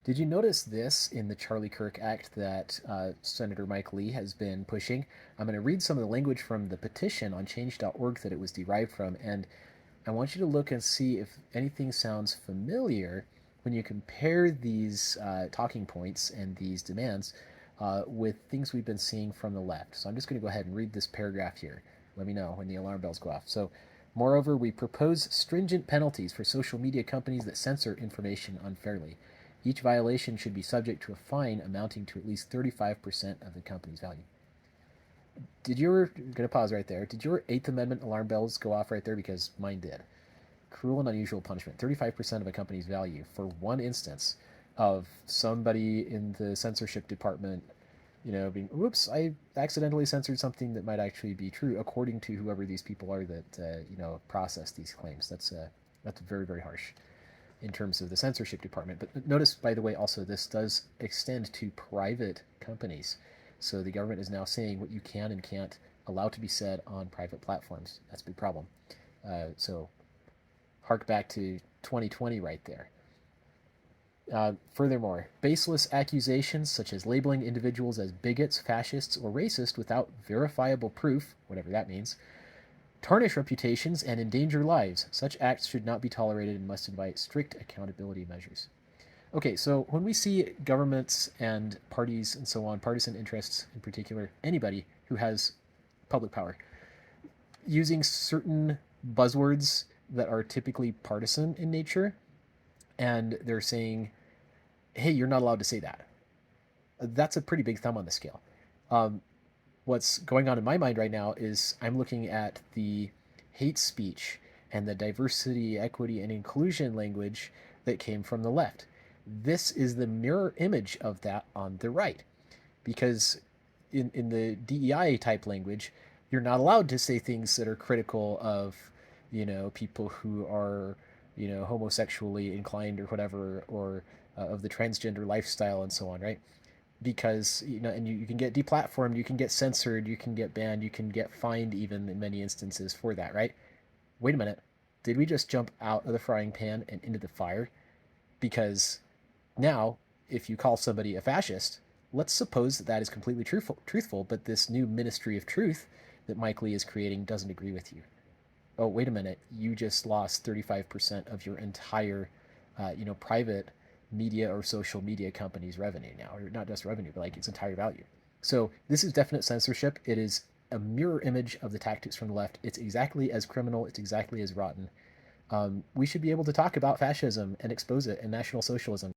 Did you notice this in the Charlie Kirk Act that Senator Mike Lee has been pushing? I'm going to read some of the language from the petition on change.org that it was derived from, and I want you to look and see if anything sounds familiar when you compare these talking points and these demands with things we've been seeing from the left. So I'm just going to go ahead and read this paragraph here. Let me know when the alarm bells go off. So, moreover, we propose stringent penalties for social media companies that censor information unfairly. Each violation should be subject to a fine amounting to at least 35% of the company's value. I'm going to pause right there. Did your Eighth Amendment alarm bells go off right there? Because mine did. Cruel and unusual punishment. 35% of a company's value for one instance of somebody in the censorship department, being, whoops, I accidentally censored something that might actually be true, according to whoever these people are that, process these claims. That's very, very harsh in terms of the censorship department. But notice, by the way, also this does extend to private companies. So the government is now saying what you can and can't allow to be said on private platforms. That's a big problem. So hark back to 2020 right there. Furthermore, baseless accusations such as labeling individuals as bigots, fascists, or racist without verifiable proof, whatever that means, tarnish reputations and endanger lives. Such acts should not be tolerated and must invite strict accountability measures. Okay, so when we see governments and parties and so on, partisan interests in particular, anybody who has public power, using certain buzzwords that are typically partisan in nature, and they're saying, hey, you're not allowed to say that. That's a pretty big thumb on the scale. What's going on in my mind right now is I'm looking at the hate speech and the diversity, equity, and inclusion language that came from the left. This is the mirror image of that on the right, because in the DEI type language, you're not allowed to say things that are critical of, people who are, homosexually inclined or whatever, or of the transgender lifestyle and so on, right? Because and you can get deplatformed, you can get censored, you can get banned, you can get fined even in many instances for that, right? Wait a minute, did we just jump out of the frying pan and into the fire? Because now, if you call somebody a fascist, let's suppose that that is completely truthful, but this new ministry of truth that Mike Lee is creating doesn't agree with you. Oh, wait a minute, you just lost 35% of your entire, private media or social media company's revenue now, or not just revenue, but like its entire value. So this is definite censorship. It is a mirror image of the tactics from the left. It's exactly as criminal. It's exactly as rotten. We should be able to talk about fascism and expose it and National Socialism.